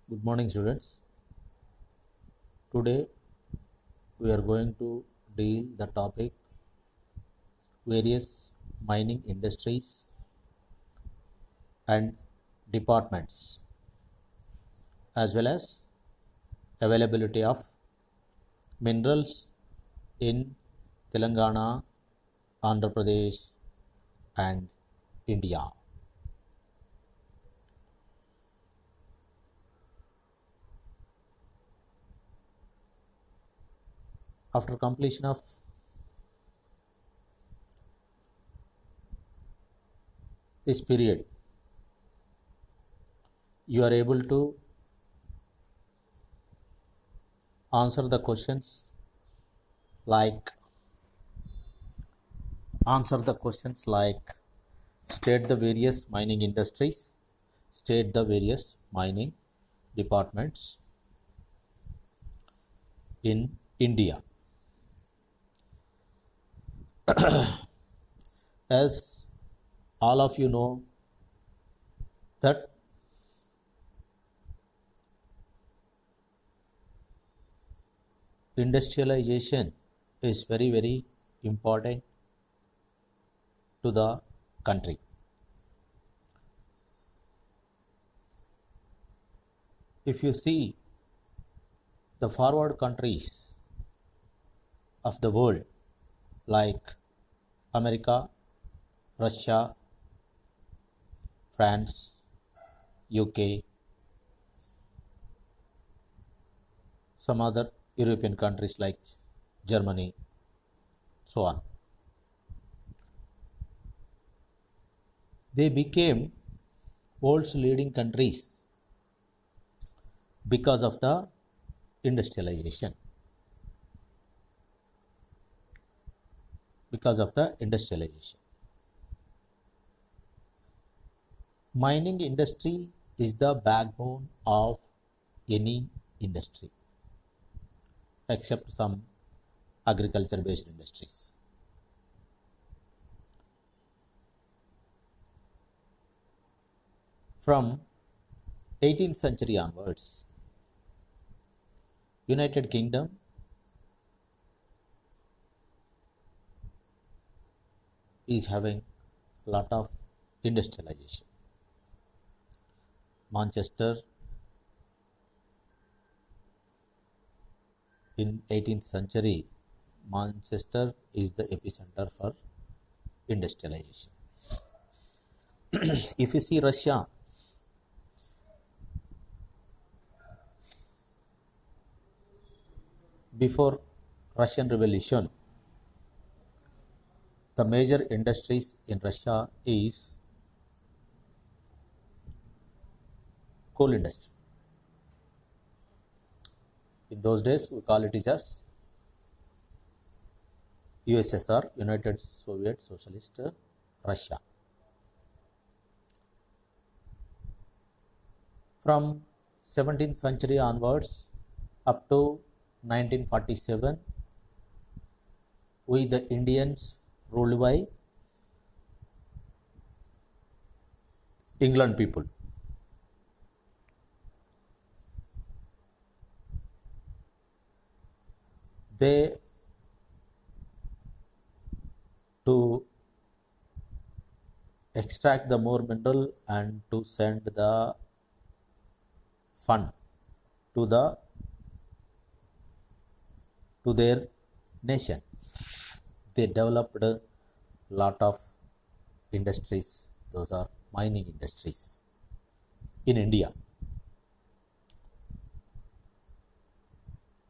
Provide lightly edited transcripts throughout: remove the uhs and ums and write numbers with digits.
Good morning, students. Today we are going to deal the topic various mining industries and departments as well as availability of minerals in Telangana, Andhra Pradesh and India. After completion of this period, you are able to answer the questions like state the various mining industries, state the various mining departments in India. As all of you know that industrialization is very important to the country. If you see the forward countries of the world like America, Russia, France, UK, some other European countries like Germany, so on. They became world's leading countries because of the industrialization. Mining industry is the backbone of any industry except some agriculture based industries. From 18th century onwards, United Kingdom is having a lot of industrialization. Manchester in 18th century, Manchester is the epicenter for industrialization. If you see Russia, before Russian Revolution, the major industries in Russia is coal industry. In those days, we call it as USSR, United Soviet Socialist Russia. From 17th century onwards up to 1947, we the Indians ruled by England people. They to extract the more mineral and to send the fund to their nation. They developed a lot of industries. Those are mining industries in India.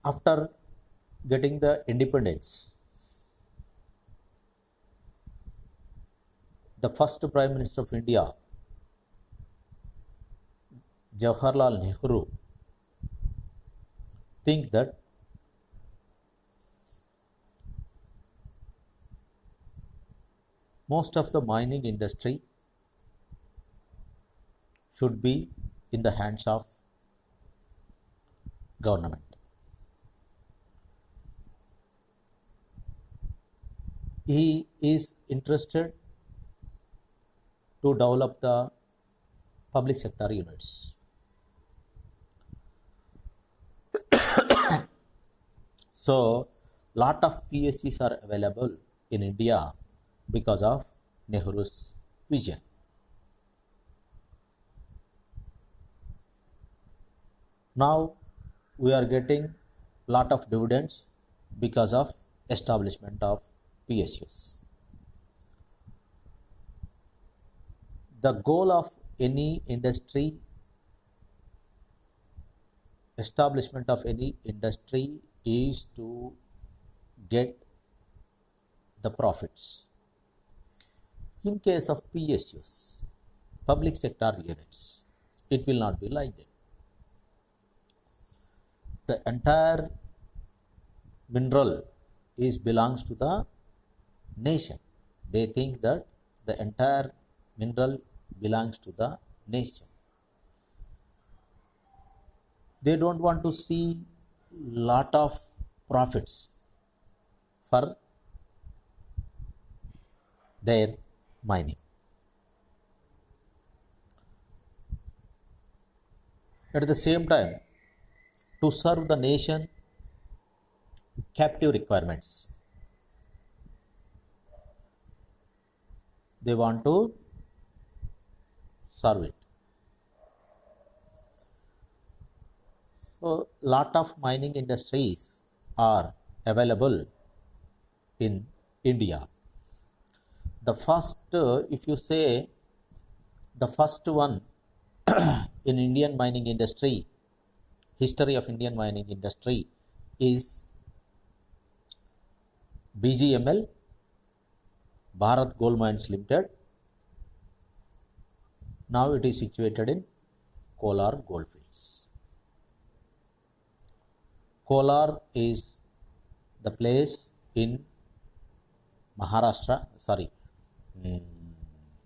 After getting the independence, the first Prime Minister of India, Jawaharlal Nehru, think that most of the mining industry should be in the hands of government. He is interested to develop the public sector units. So lot of PSCs are available in India because of Nehru's vision. Now we are getting lot of dividends because of establishment of PSUs. The goal of any industry, establishment of any industry, is to get the profits. In case of PSUs, public sector units, it will not be like that. The entire mineral belongs to the nation. They think that the entire mineral belongs to the nation. They don't want to see lot of profits for their mining. At the same time, to serve the nation captive requirements, they want to serve it. So lot of mining industries are available in India. The first, if you say the first one in Indian mining industry, history of Indian mining industry, is BGML, Bharat Gold Mines Limited. Now it is situated in Kolar Goldfields. Kolar is the place in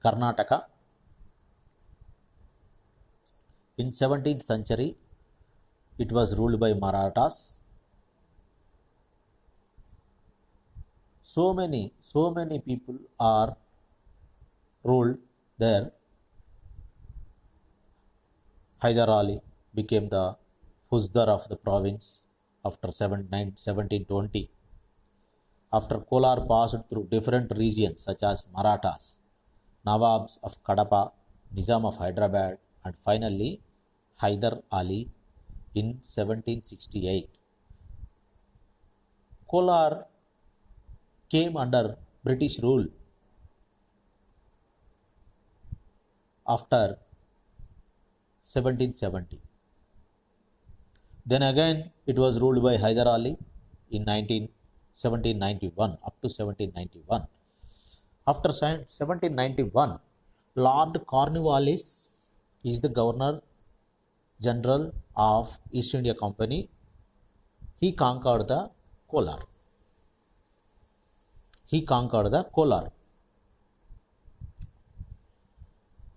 Karnataka. In 17th century, it was ruled by Marathas. So many people are ruled there. Hyder Ali became the Fuzdar of the province after 1720. After Kolar passed through different regions such as Marathas, Nawabs of Kadapa, Nizam of Hyderabad, and finally Hyder Ali in 1768. Kolar came under British rule after 1770. Then again it was ruled by Hyder Ali in 1791 up to 1791. After 1791, Lord Cornwallis is the Governor General of East India Company. He conquered the Kolar.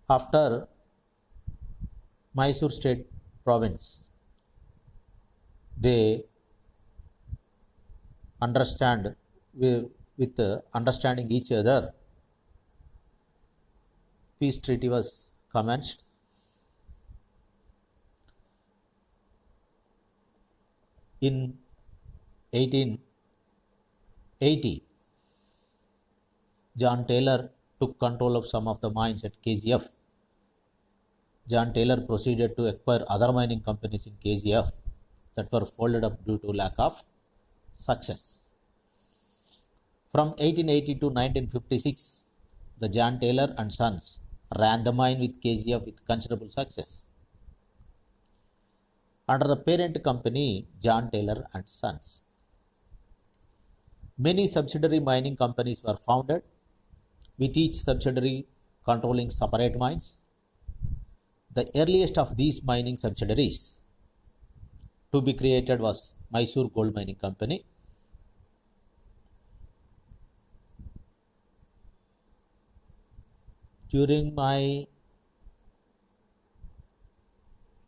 After Mysore State Province, they understand with understanding each other, peace treaty was commenced. In 1880, John Taylor took control of some of the mines at KGF. John Taylor proceeded to acquire other mining companies in KGF that were folded up due to lack of success. From 1880 to 1956, the John Taylor and Sons ran the mine with KGF with considerable success. Under the parent company, John Taylor and Sons, many subsidiary mining companies were founded, with each subsidiary controlling separate mines. The earliest of these mining subsidiaries to be created was Mysore Gold Mining Company. During my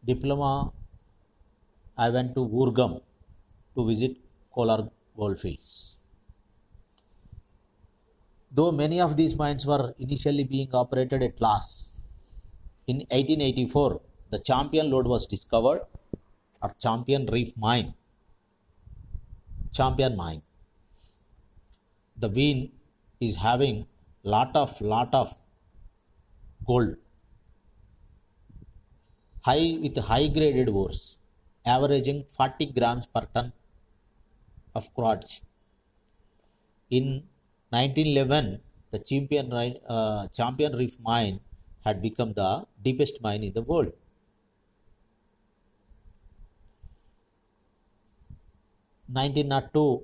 diploma, I went to Urgam to visit Kolar Goldfields. Though many of these mines were initially being operated at loss, in 1884, the Champion Lode was discovered, or Champion Reef Mine. Champion mine. The vein is having lot of gold, high graded ores, averaging 40 grams per ton of quartz. In 1911, the Champion Reef mine had become the deepest mine in the world. In 1902,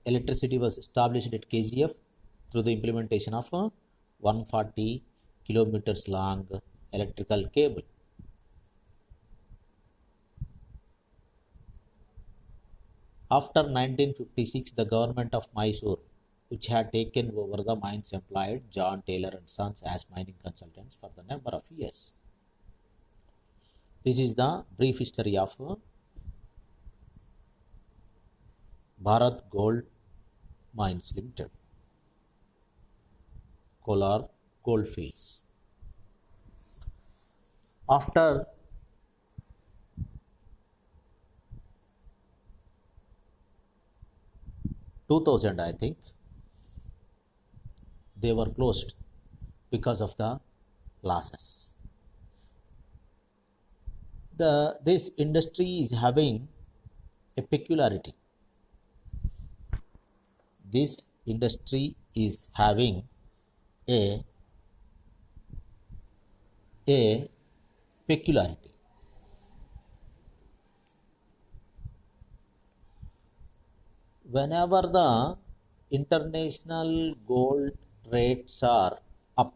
electricity was established at KGF through the implementation of a 140 kilometers long electrical cable. After 1956, the government of Mysore, which had taken over the mines, employed John Taylor and Sons as mining consultants for the number of years. This is the brief history of Bharat Gold Mines Limited, Kolar Goldfields. After 2000, I think, they were closed because of the losses. This industry is having a peculiarity. This industry is having a peculiarity. Whenever the international gold rates are up,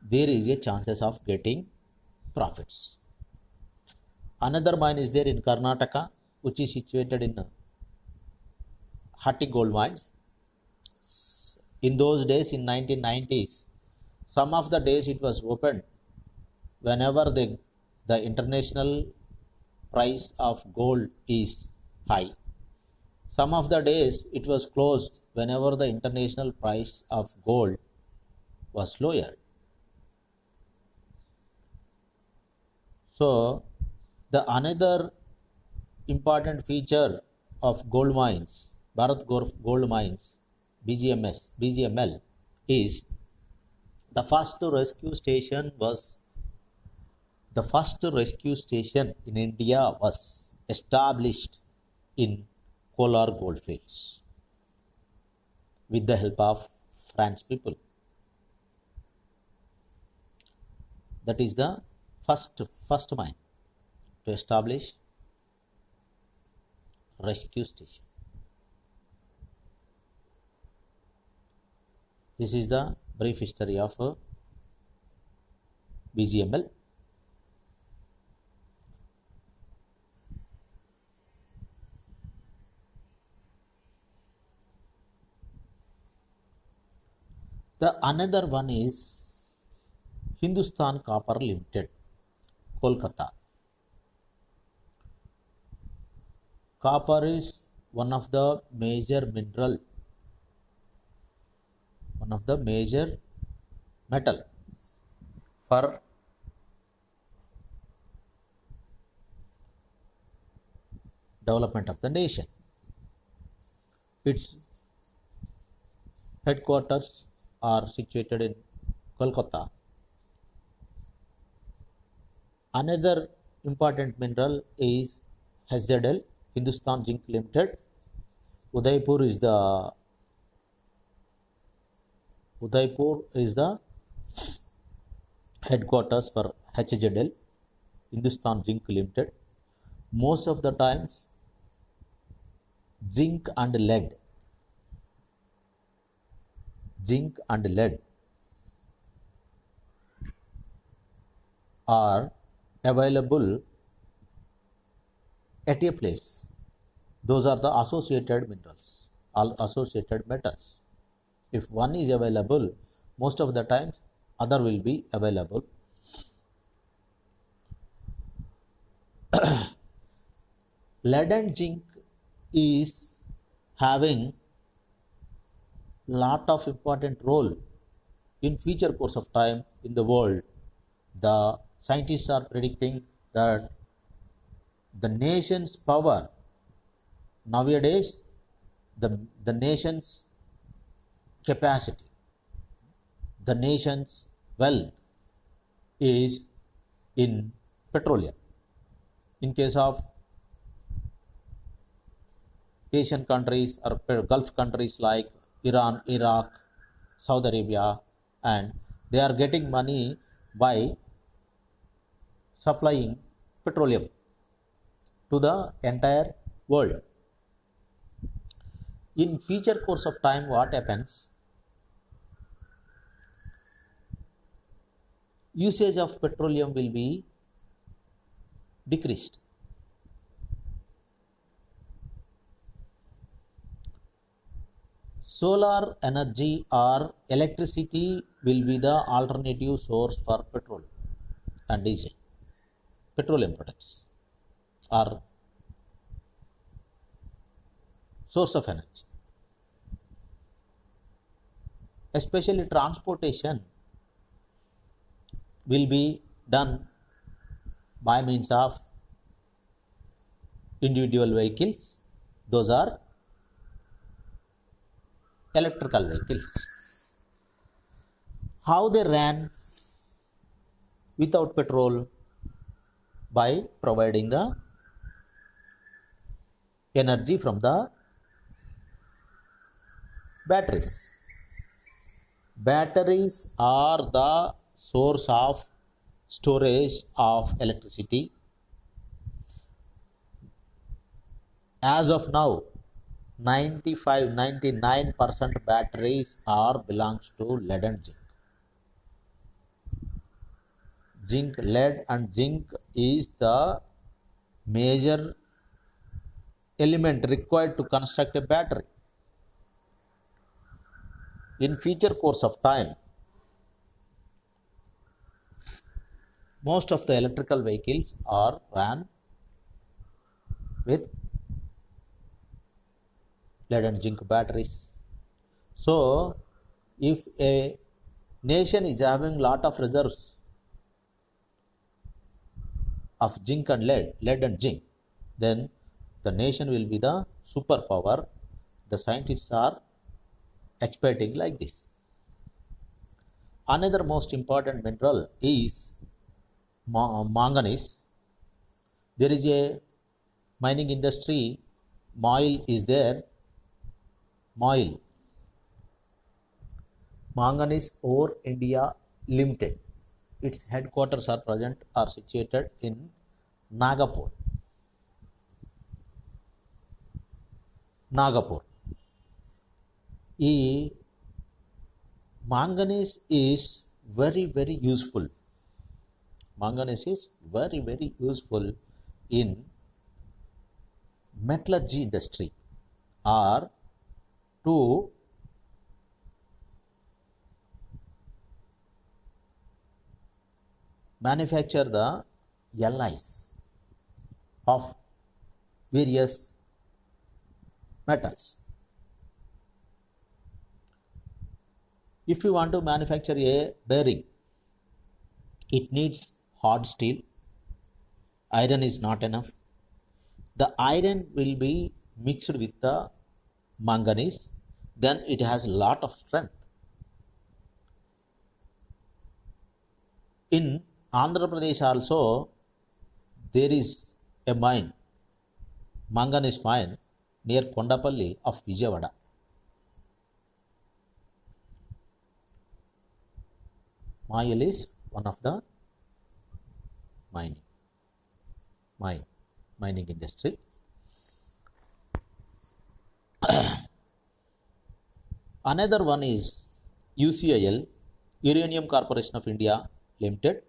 there is a chances of getting profits. Another mine is there in Karnataka, which is situated in Hatti gold mines. In those days, in 1990s, some of the days it was opened whenever the international price of gold is high. Some of the days it was closed whenever the international price of gold was lower. So the another important feature of gold mines, Bharat Gold Mines, BGML, is the first rescue station in India was established in Kolar Goldfields with the help of French people. That is the first mine to establish rescue station. This is the brief history of BGML. The another one is Hindustan Copper Limited, Kolkata. Copper is one of the major metal for development of the nation. Its headquarters are situated in Kolkata. Another important mineral is HZL, Hindustan Zinc Limited. Udaipur is the headquarters for HZL, Hindustan Zinc Limited. Most of the times, zinc and lead are available at a place. Those are the associated minerals, all associated metals. If one is available, most of the times other will be available. Lead and zinc is having lot of important role in future course of time in the world. The scientists are predicting that the nation's power nowadays the nation's capacity, the nation's wealth is in petroleum. In case of Asian countries or Gulf countries like Iran, Iraq, Saudi Arabia, and they are getting money by supplying petroleum to the entire world. In future course of time, what happens? Usage of petroleum will be decreased. Solar energy or electricity will be the alternative source for petrol and diesel. Petroleum products are source of energy. Especially transportation will be done by means of individual vehicles. Those are electrical vehicles. How they ran without petrol? By providing the energy from the batteries. Batteries are the source of storage of electricity. As of now, 99% batteries are belongs to lead and zinc. Lead and zinc is the major element required to construct a battery. In future course of time, most of the electrical vehicles are ran with lead and zinc batteries. So if a nation is having lot of reserves of zinc and lead and zinc, then the nation will be the superpower. The scientists are expecting like this. Another most important mineral is manganese. There is a mining industry, MOIL is there. MOIL, Manganese Ore India Limited. Its headquarters are situated in Nagapur. Manganese is very useful. Manganese is very useful in metallurgy industry or to manufacture the alloys of various metals. If you want to manufacture a bearing, it needs hard steel. Iron is not enough. The iron will be mixed with the manganese, then it has a lot of strength. In Andhra Pradesh also there is a mine, manganese mine near Kondapalli of Vijayawada. MOIL is one of the mining industry. Another one is UCIL, Uranium Corporation of India Limited,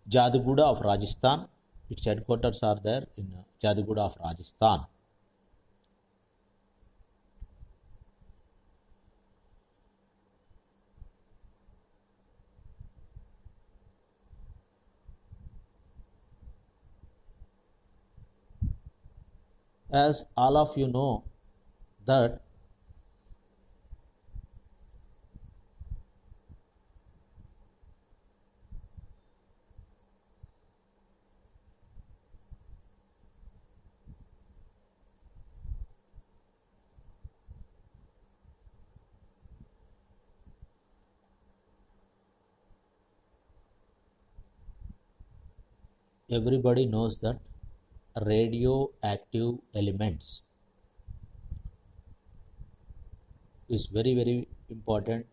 Jaduguda of Rajasthan. Its headquarters are there in Jaduguda of Rajasthan. As all of you know that everybody knows that radioactive elements is very very important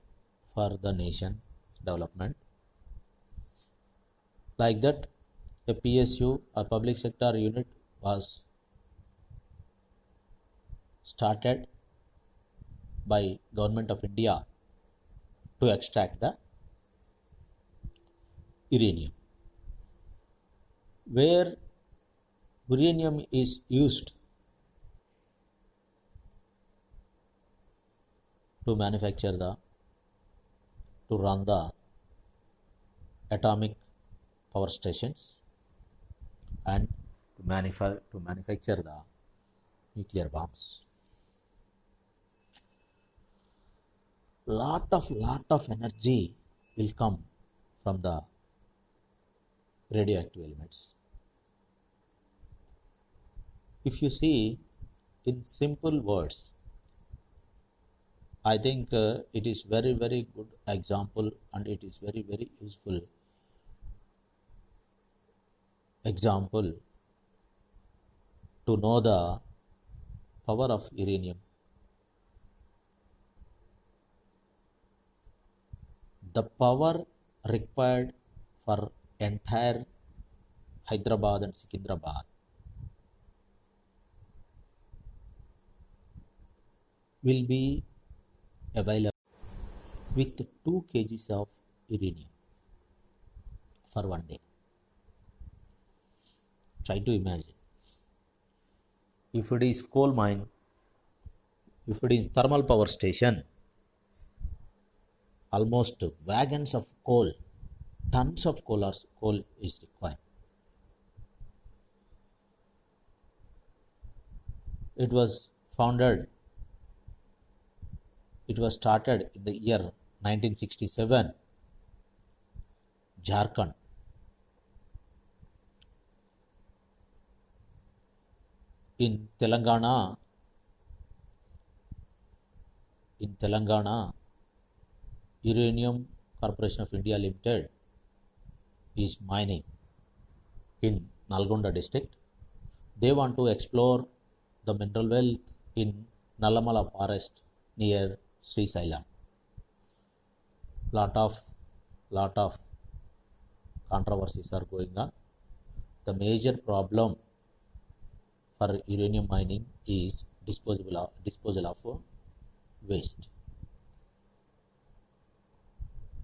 for the nation development. Like that, a PSU, a public sector unit, was started by Government of India to extract the uranium. Where uranium is used to manufacture to run the atomic power stations and to manufacture the nuclear bombs. Lot of energy will come from the radioactive elements. If you see in simple words, I think it is very very good example, and it is very very useful example to know the power of uranium. The power required for entire Hyderabad and Secunderabad will be available with 2 kgs of uranium for one day. Try to imagine. If it is coal mine, if it is thermal power station, almost wagons of coal, tons of coal is required. It was started in the year 1967, Jharkhand. In Telangana, Uranium Corporation of India Limited is mining in Nalgonda district. They want to explore the mineral wealth in Nalamala forest near Srisailam. Lot of controversies are going on. The major problem for uranium mining is disposal of waste.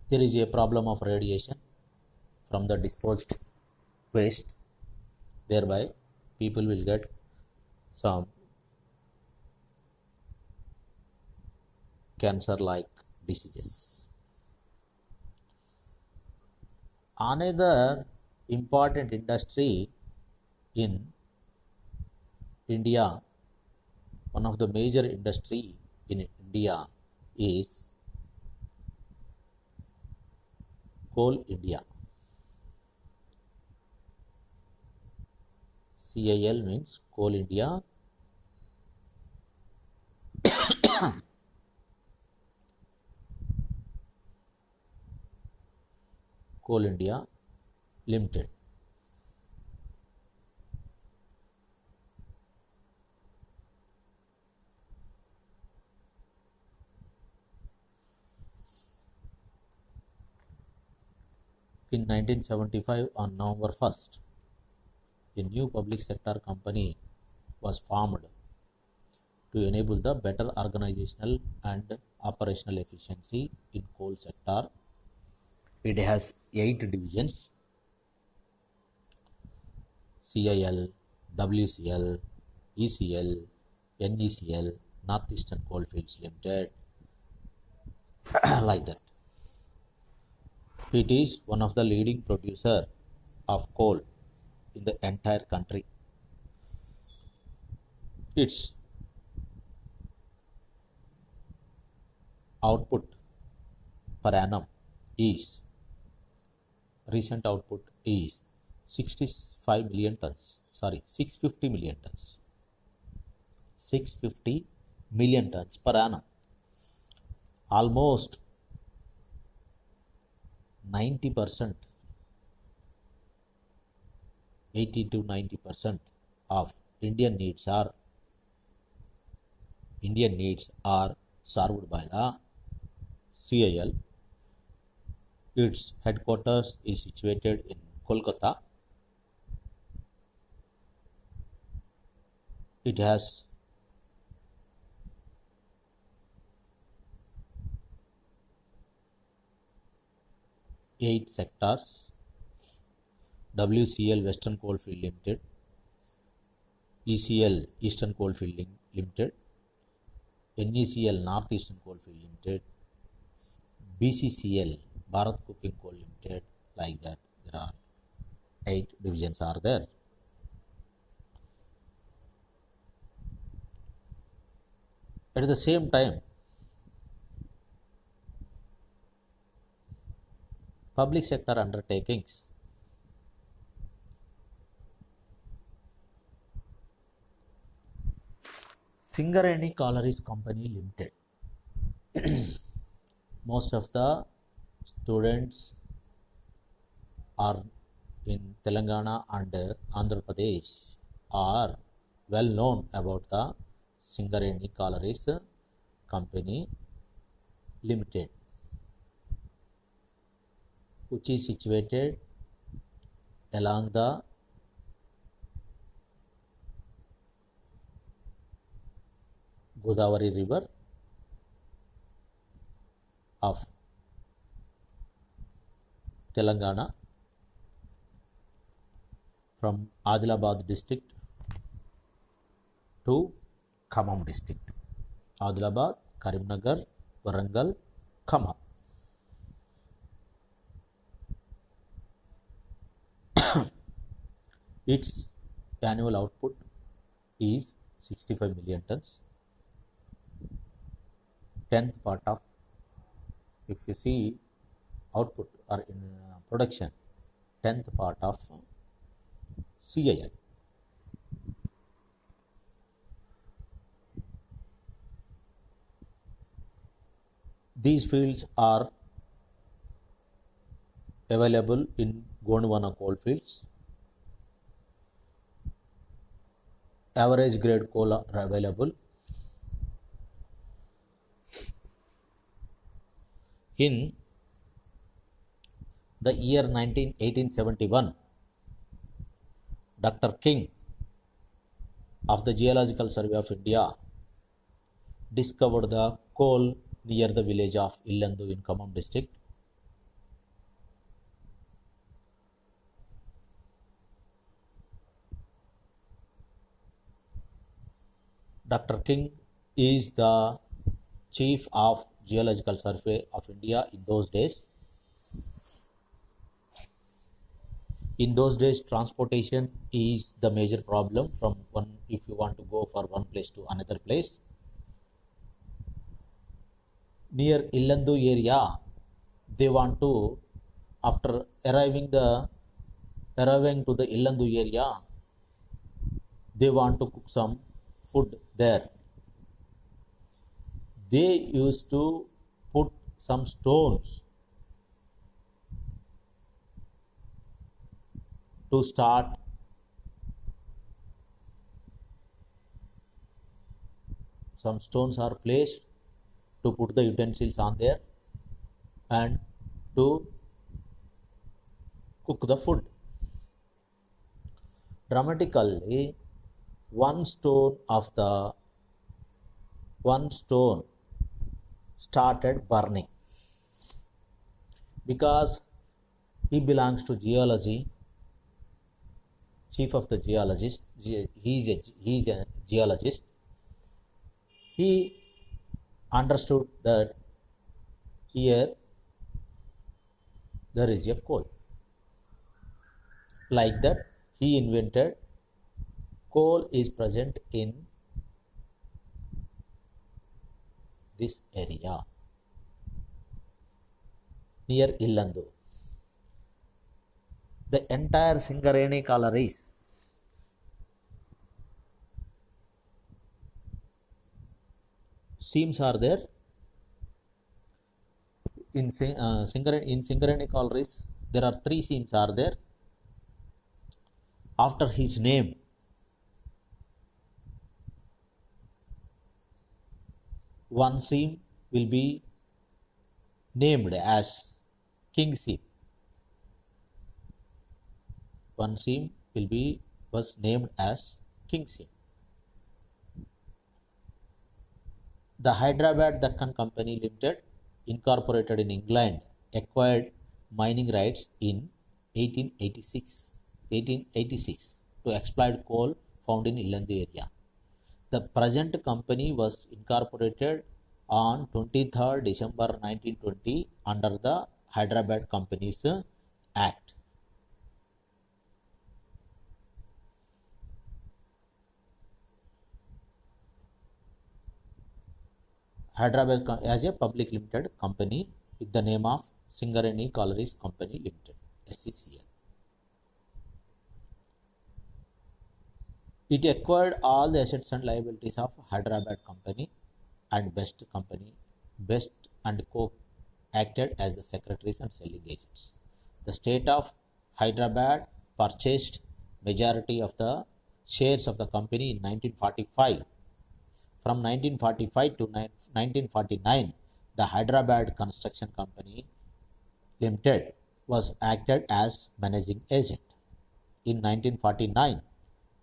There is a problem of radiation from the disposed waste. Thereby, people will get some cancer-like diseases. Another important industry in India, one of the major industry in India is Coal India. CIL means Coal India. Coal India Limited. In 1975, on November 1st, a new public sector company was formed to enable the better organizational and operational efficiency in coal sector. It has 8 divisions: CIL, WCL, ECL, NECL, Northeastern Coalfields Limited, like that. It is one of the leading producer of coal in the entire country. Its output per annum is, recent output is 65 million tons, 650 million tons. 650 million tons per annum. Almost 90% 80 to 90% of Indian needs are served by the CIL. Its headquarters is situated in Kolkata. It has 8 sectors: WCL Western Coalfield Limited, ECL Eastern Coalfield Limited, NECL North Eastern Coalfield Limited, BCCL Bharat Coking Coal Limited. Like that, there are 8 divisions are there. At the same time, public sector undertakings Singareni Collieries Company Limited. Most of the students are in Telangana and Andhra Pradesh are well known about the Singareni Collieries Company Limited, which is situated along the Godavari River of Telangana, from Adilabad district to Khammam district. Adilabad, Karimnagar, Warangal, Khammam. Its annual output is 65 million tons. 10th part of, if you see output or in production, 10th part of CIL. These fields are available in Gondwana coalfields. Average grade coal are available. In the year 1871, Dr. King of the Geological Survey of India discovered the coal near the village of Illandu in Khammam district. Dr. King is the chief of Geological Survey of India in those days. In those days, transportation is the major problem from one, if you want to go for one place to another place. Near Illandu area, they want to, after arriving to the Illandu area, they want to cook some food there. They used to put some stones to start some stones are placed to put the utensils on there and to cook the food. Dramatically, one stone started burning because he belongs to geology, chief of the geologist. He is a geologist. He understood that here there is a coal. Like that, he invented coal is present in this area near Illandu. The entire Singareni collieries seams are there. In Singareni collieries, there are 3 seams are there. after his name. One seam will be named as king seam. One seam was named as king seam. The Hyderabad Deccan Company Limited, incorporated in England, acquired mining rights in 1886 to exploit coal found in Illandu area. The present company was incorporated on 23rd December 1920 under the Hyderabad Companies Act. Hyderabad as a public limited company with the name of Singareni Collieries Company Limited, SCCL. It acquired all the assets and liabilities of Hyderabad Company and Best Company. Best and Co. acted as the secretaries and selling agents. The state of Hyderabad purchased majority of the shares of the company in 1945. From 1945 to 1949, the Hyderabad Construction Company Limited was acted as managing agent. In 1949,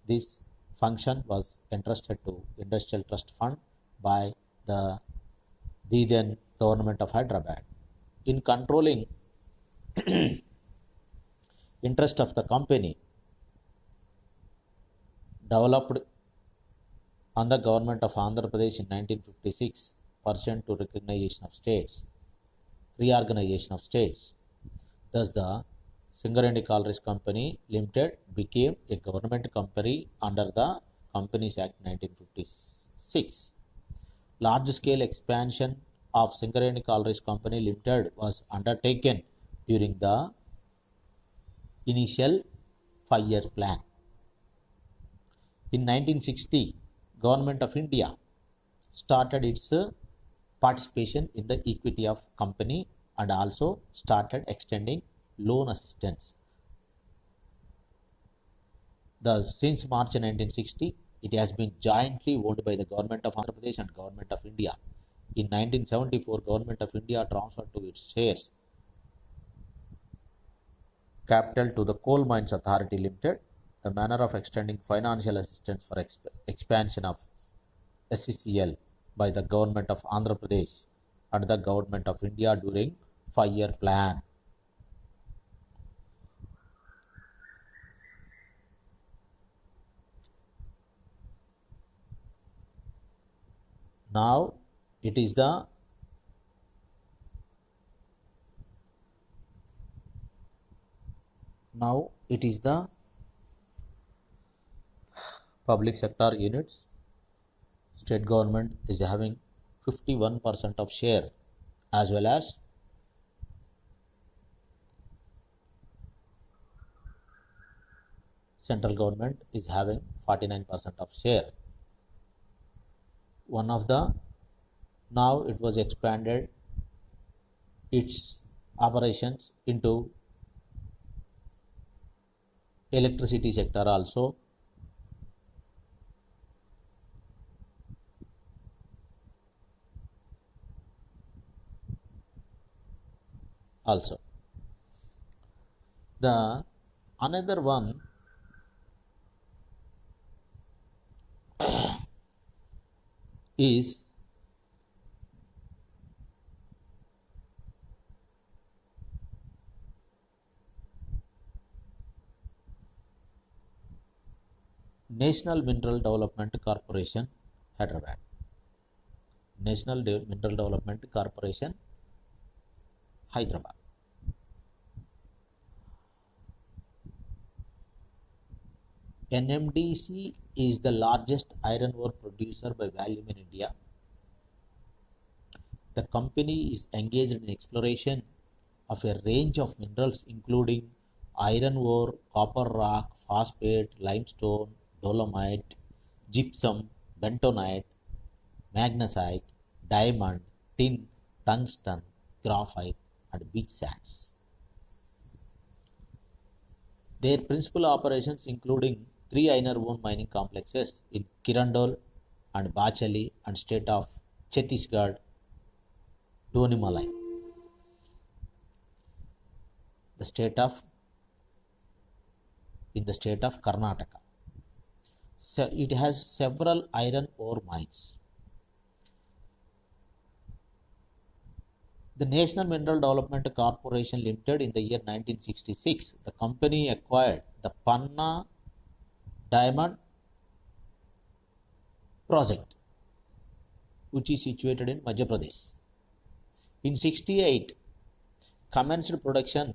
this function was entrusted to Industrial Trust Fund by the then government of Hyderabad. In controlling interest of the company developed on the government of Andhra Pradesh in 1956 pursuant to reorganization of states. Thus, the Singareni Collieries Company Limited became a government company under the Companies Act 1956. Large-scale expansion of Singareni Collieries Company Limited was undertaken during the initial 5-year plan. In 1960, Government of India started its participation in the equity of company and also started extending loan assistance. Thus, since March 1960, it has been jointly owned by the Government of Andhra Pradesh and Government of India. In 1974, Government of India transferred to its shares capital to the Coal Mines Authority Limited. The manner of extending financial assistance for expansion of SCCL by the Government of Andhra Pradesh and the Government of India during 5-year plan. Now it is the public sector units. State government is having 51% of share, as well as central government is having 49% of share. Now it was expanded its operations into electricity sector also. The another one is National Mineral Development Corporation, Hyderabad. National Mineral Development Corporation, Hyderabad. NMDC is the largest iron ore producer by volume in India. The company is engaged in exploration of a range of minerals including iron ore, copper rock, phosphate, limestone, dolomite, gypsum, bentonite, magnesite, diamond, tin, tungsten, graphite, and beach sands. Their principal operations including 3 iron ore mining complexes in Kirandul and Bachali and state of Chhattisgarh, Donimalai, the state of in the state of Karnataka. So it has several iron ore mines. The National Mineral Development Corporation Limited in the year 1966, the company acquired the Panna Diamond project, which is situated in Madhya Pradesh. In 68, commenced production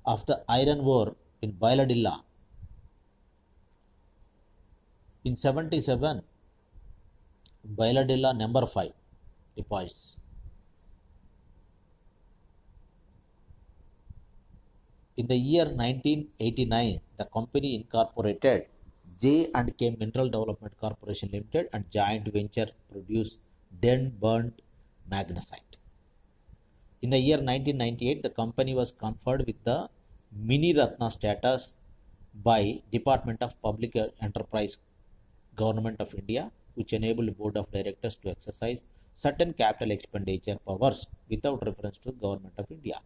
of the iron ore in Bailadilla. In 77, Bailadilla number 5 deposits. In the year 1989, the company incorporated J&K Mineral Development Corporation Limited and joint venture produced then burnt magnesite. In the year 1998, the company was conferred with the Mini Ratna status by Department of Public Enterprise, Government of India, which enabled Board of Directors to exercise certain capital expenditure powers without reference to the Government of India.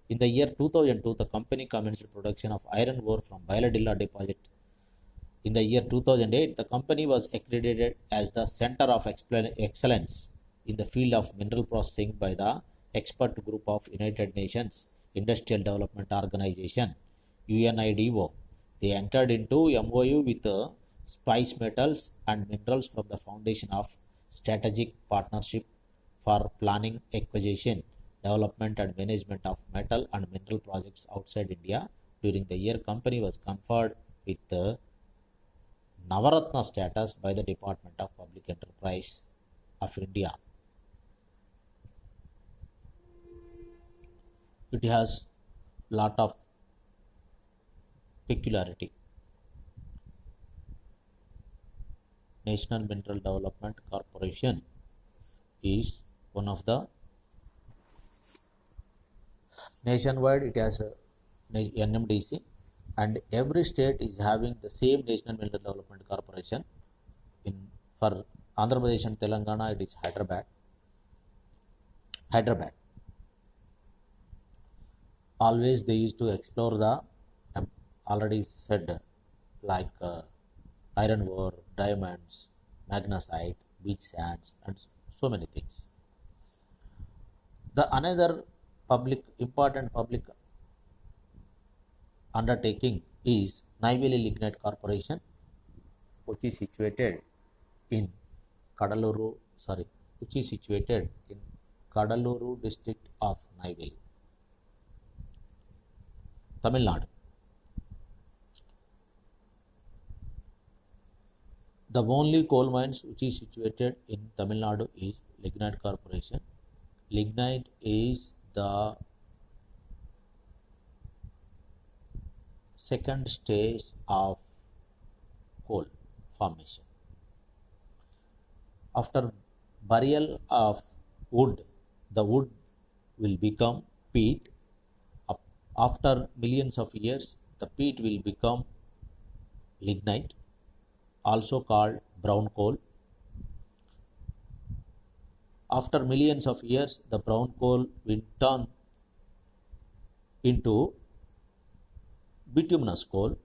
In the year 2002, the company commenced production of iron ore from Bailadilla deposit. In the year 2008, the company was accredited as the Center of Excellence in the field of mineral processing by the expert group of United Nations Industrial Development Organization, UNIDO. They entered into MOU with Spice Metals and Minerals from the Foundation of Strategic Partnership for Planning, Acquisition, Development and Management of Metal and Mineral Projects outside India. During the year, company was conferred with Navaratna status by the Department of Public Enterprise of India. It has lot of peculiarity. National Mineral Development Corporation is one of the nationwide. It has a NMDC, and every state is having the same National Mineral Development Corporation. For Andhra Pradesh and Telangana, it is Hyderabad. Always they used to explore the already said like iron ore, diamonds, magnesite, beach sands, and so many things. The another important public undertaking is Neyveli Lignite Corporation, which is situated in Kadaluru district of Neyveli, Tamil Nadu. The only coal mines which is situated in Tamil Nadu is Lignite Corporation. Lignite is the second stage of coal formation. After burial of wood, the wood will become peat. After millions of years, the peat will become lignite, also called brown coal. After millions of years, the brown coal will turn into bituminous coal.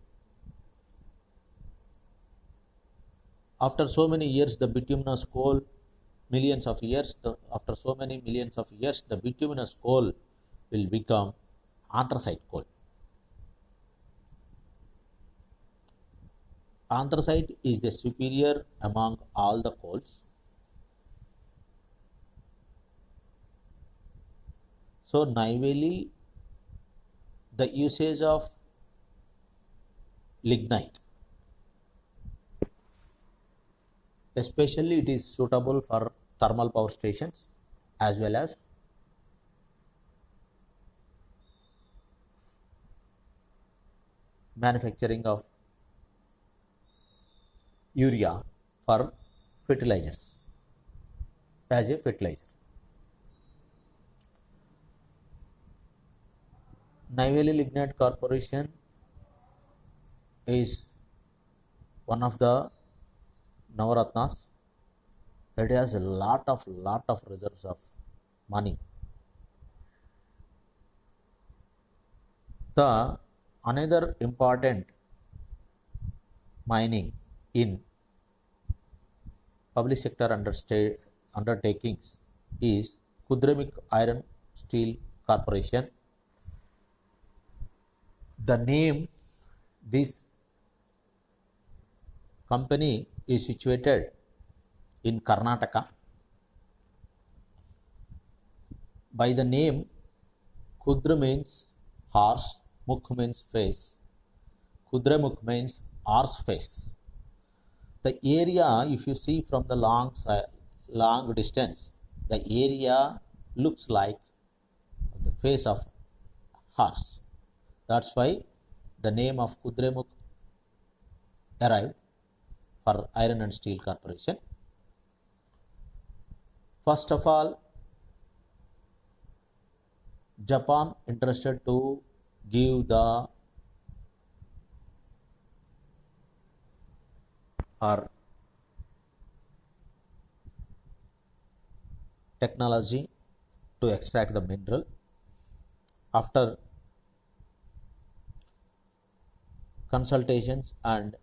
After so many years, the bituminous coal, after so many millions of years, the bituminous coal will become anthracite coal. Anthracite is the superior among all the coals. So Neyveli, the usage of lignite, especially it is suitable for thermal power stations as well as manufacturing of urea for fertilizers, as a fertilizer. Neyveli Lignite Corporation is one of the Navaratnas. It has a lot of reserves of money. The another important mining in public sector undertakings is Kudremukh Iron Steel Corporation. The name this company is situated in Karnataka. By the name, Kudra means horse, Mukh means face. Kudremukh means horse face. The area, if you see from the long distance, the area looks like the face of horse. That's why the name of Kudremukh arrived for Iron and Steel Corporation. First of all, Japan interested to give the technology to extract the mineral. After consultations and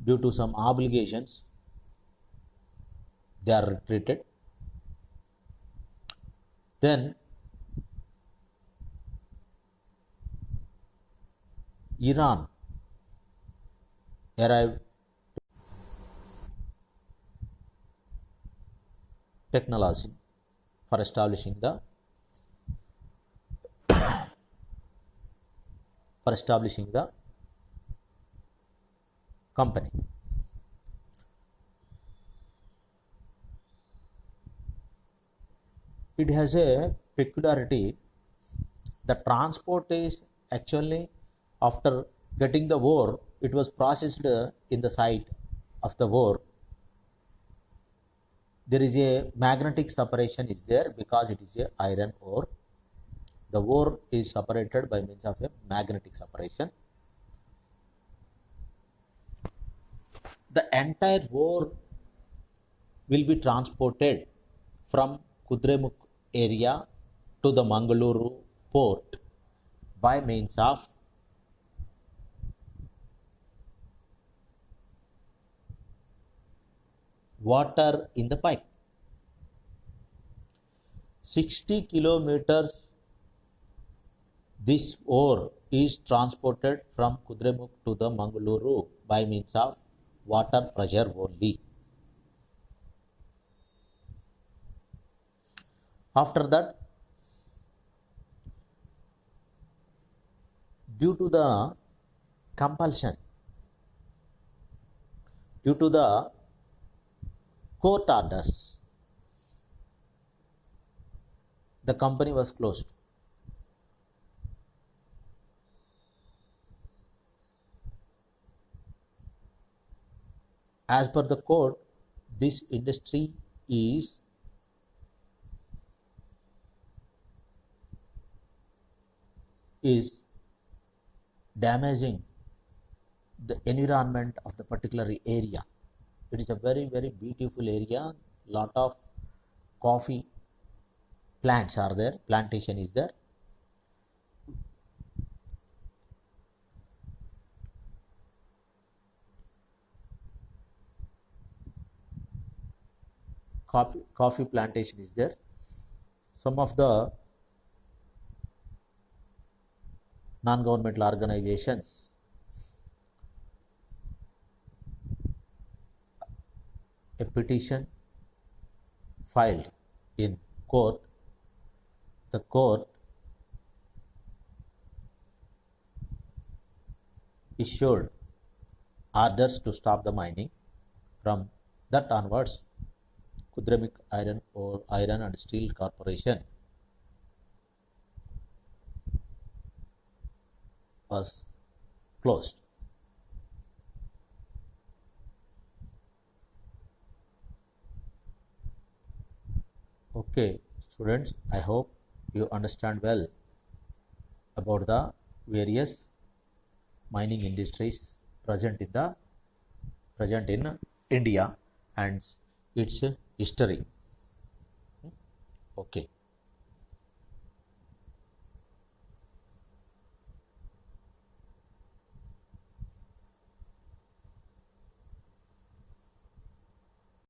due to some obligations, they are retreated. Then Iran arrived technology for establishing the company. It has a peculiarity. The transport is actually, after getting the ore, it was processed in the site of the ore. There is a magnetic separation is there because it is a iron ore. The ore is separated by means of a magnetic separation. The entire ore will be transported from Kudremukh area to the Mangaluru port by means of water in the pipe. 60 kilometers this ore is transported from Kudremukh to the Mangaluru by means of water pressure only. After that, due to the compulsion, due to the court orders, the company was closed. As per the court, this industry is damaging the environment of the particular area. It is a very beautiful area. Lot of coffee plants are there, plantation is there. Coffee plantation is there. Some of the non-governmental organizations a petition filed in court. The court issued orders to stop the mining. From that onwards, Kudremukh Iron and Steel Corporation was closed. Okay, students, I hope you understand well about the various mining industries present in India and its history. Okay.